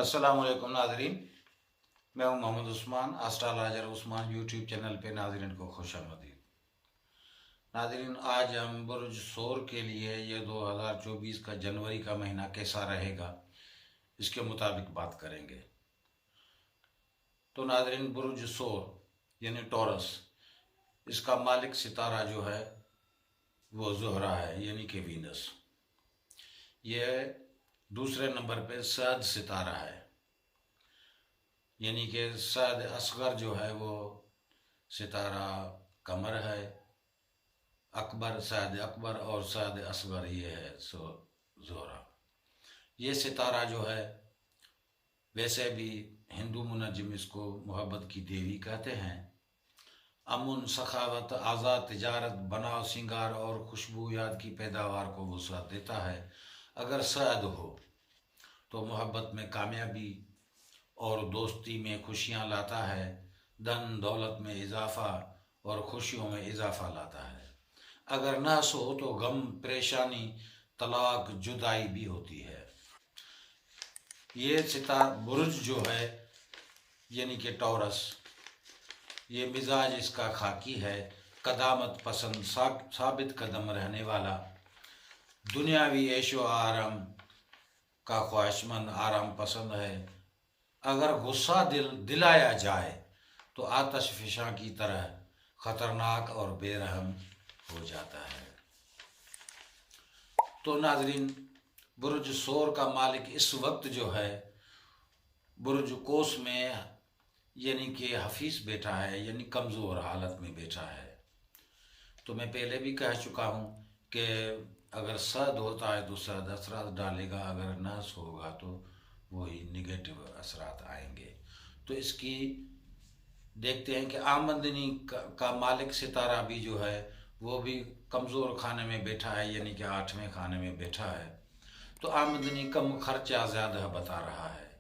अस्सलाम वालेकुम नाजरीन। मैं हूं Mohammad Usman, astrologer Usman YouTube channel पे नाजरीन को खुश आमदीद। नाजरीन, आज हम बुर्ज सौर के लिए ये 2024 का जनवरी का महीना कैसा रहेगा इसके मुताबिक बात करेंगे। तो नाजरीन, बुर्ज सौर यानी टॉरस, इसका मालिक सितारा जो है वो ज़ोहरा है यानी कि वीनस। ये दूसरे नंबर पे सद सितारा है, यानी कि सद असगर जो है वो सितारा कमर है। अकबर, सद अकबर और सद असगर ये है ज़ोहरा। ये सितारा जो है, वैसे भी हिंदू मुनज्जिम इसको मोहब्बत की देवी कहते हैं। अमन, सखावत, आज़ाद तिजारत, बनाव, सिंगार और खुशबूयात की पैदावार को वुसअत देता है। अगर सद हो तो मोहब्बत में कामयाबी और दोस्ती में खुशियाँ लाता है। धन दौलत में इजाफ़ा और खुशियों में इजाफ़ा लाता है। अगर नास हो तो गम, परेशानी, तलाक, जुदाई भी होती है। ये सितार बुर्ज जो है यानी कि टॉरस, ये मिजाज इसका खाकी है। कदामत पसंद, साबित कदम रहने वाला, दुनियावी ऐशो आराम का ख्वाहिशमंद, आराम पसंद है। अगर गुस्सा दिलाया जाए तो आतश फिशां की तरह ख़तरनाक और बेरहम हो जाता है। तो नाजरीन, बुर्ज सौर का मालिक इस वक्त जो है बुर्ज कोस में यानी कि हफीस बैठा है, यानी कमज़ोर हालत में बैठा है। तो मैं पहले भी कह चुका हूँ कि अगर सद होता है तो सद असरात डालेगा, अगर नहस होगा तो वही निगेटिव असरात आएंगे। तो इसकी देखते हैं कि आमदनी का मालिक सितारा भी जो है वो भी कमज़ोर खाने में बैठा है, यानी कि 8वें खाने में बैठा है। तो आमदनी कम, खर्चा ज़्यादा बता रहा है,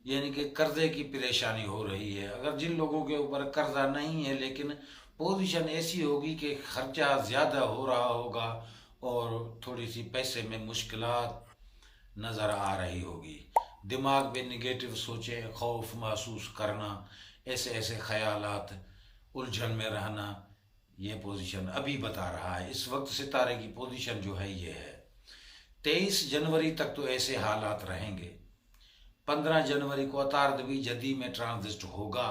यानी कि कर्ज़े की परेशानी हो रही है। अगर जिन लोगों के ऊपर कर्ज़ा नहीं है लेकिन पोजीशन ऐसी होगी कि खर्चा ज़्यादा हो रहा होगा और थोड़ी सी पैसे में मुश्किलात नज़र आ रही होगी, दिमाग में निगेटिव सोचें, खौफ महसूस करना, ऐसे ऐसे ख्यालात, उलझन में रहना, ये पोजीशन अभी बता रहा है। इस वक्त सितारे की पोजीशन जो है ये है। 23 जनवरी तक तो ऐसे हालात रहेंगे। 15 जनवरी को अतार्द भी जदी में ट्रांजिट होगा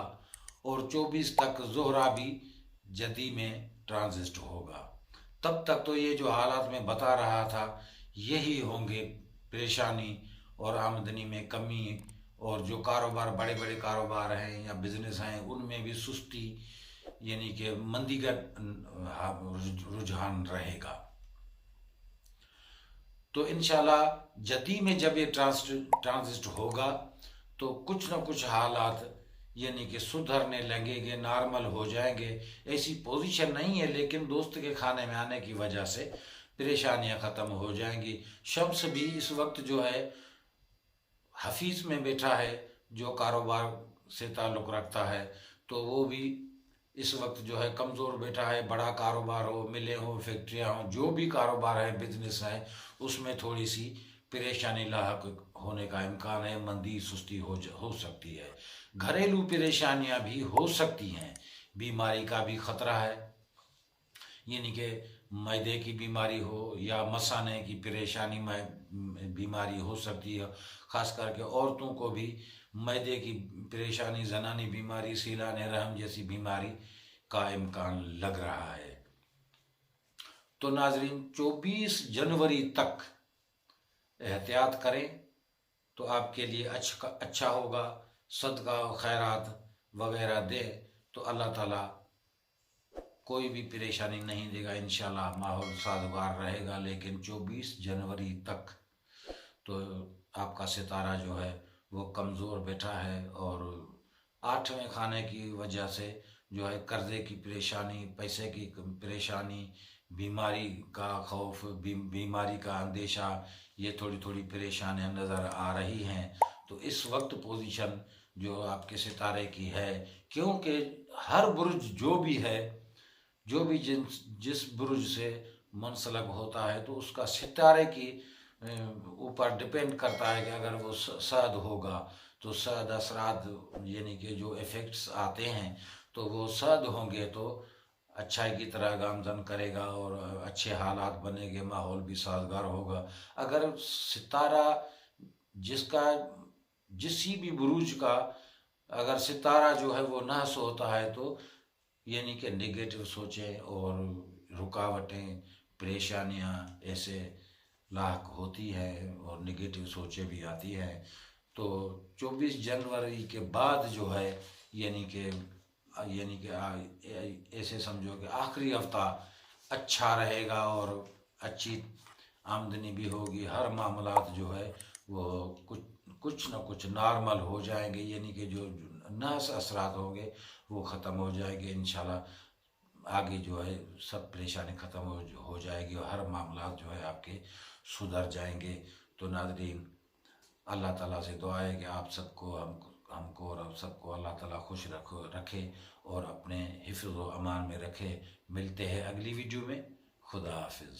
और 24 तक ज़ोहरा भी जदी में ट्रांजिट होगा। तब तक तो ये जो हालात में बता रहा था यही होंगे, परेशानी और आमदनी में कमी, और जो कारोबार, बड़े बड़े कारोबार हैं या बिजनेस हैं, उनमें भी सुस्ती यानी कि मंदी का रुझान रहेगा। तो इंशाल्लाह जदी में जब ये ट्रांजिट होगा तो कुछ न कुछ हालात यानी कि सुधरने लगेंगे, नॉर्मल हो जाएंगे। ऐसी पोजीशन नहीं है लेकिन दोस्त के खाने में आने की वजह से परेशानियां ख़त्म हो जाएंगी। शम्स भी इस वक्त जो है हफीज में बैठा है, जो कारोबार से ताल्लुक़ रखता है, तो वो भी इस वक्त जो है कमज़ोर बैठा है। बड़ा कारोबार हो, मिलें हो, फैक्ट्रियाँ हों, जो भी कारोबार है, बिजनेस है, उसमें थोड़ी सी परेशानी लाहक होने का इम्कान है। मंदी, सुस्ती हो सकती है। घरेलू परेशानियां भी हो सकती हैं। बीमारी का भी ख़तरा है, यानी कि मैदे की बीमारी हो या मसाने की परेशानी में बीमारी हो सकती है। ख़ास करके औरतों को भी मैदे की परेशानी, जनानी बीमारी, सीलान रहम जैसी बीमारी का इम्कान लग रहा है। तो नाजरीन, 24 जनवरी तक एहतियात करें तो आपके लिए अच्छा होगा। सदका खैरात वगैरह दे तो अल्लाह ताला कोई भी परेशानी नहीं देगा। इंशाल्लाह माहौल साजगार रहेगा। लेकिन 24 जनवरी तक तो आपका सितारा जो है वो कमज़ोर बैठा है और 8वें खाने की वजह से जो है कर्ज़े की परेशानी, पैसे की परेशानी, बीमारी का खौफ, बीमारी का अंदेशा, ये थोड़ी थोड़ी परेशानियां नज़र आ रही हैं। तो इस वक्त पोजीशन जो आपके सितारे की है, क्योंकि हर बुर्ज जो भी है, जो भी जिस बुर्ज से मुंसलक होता है तो उसका सितारे की اوپر ڈپینڈ کرتا ہے کہ اگر وہ صحت ہوگا تو صحت اثرات یعنی کہ جو ایفیکٹس آتے ہیں تو وہ صحت ہوں گے تو اچھائی کی طرح گامزن کرے گا اور اچھے حالات بنے گے، ماحول بھی سازگار ہوگا۔ اگر ستارہ جسی بھی بروج کا اگر ستارہ جو ہے وہ نحس ہوتا ہے تو یعنی کہ نگیٹو سوچیں اور رکاوٹیں پریشانیاں ایسے لاحق ہوتی ہے اور نگیٹو سوچیں بھی آتی ہیں۔ تو 24 جنوری کے بعد جو ہے یعنی کہ ایسے سمجھو کہ آخری ہفتہ اچھا رہے گا اور اچھی آمدنی بھی ہوگی، ہر معاملات جو ہے وہ کچھ نہ کچھ نارمل ہو جائیں گے، یعنی کہ جو نحس اثرات ہوں گے وہ ختم ہو جائیں گے انشاءاللہ۔ آگے جو ہے سب پریشانی ختم ہو جائے گی اور ہر معاملات جو ہے آپ کے سدھر جائیں گے۔ تو ناظرین، اللہ تعالیٰ سے دعا ہے کہ آپ سب کو ہم کو اور آپ سب کو اللہ تعالیٰ خوش رکھے اور اپنے حفظ و امان میں رکھے۔ ملتے ہیں اگلی ویڈیو میں، خدا حافظ۔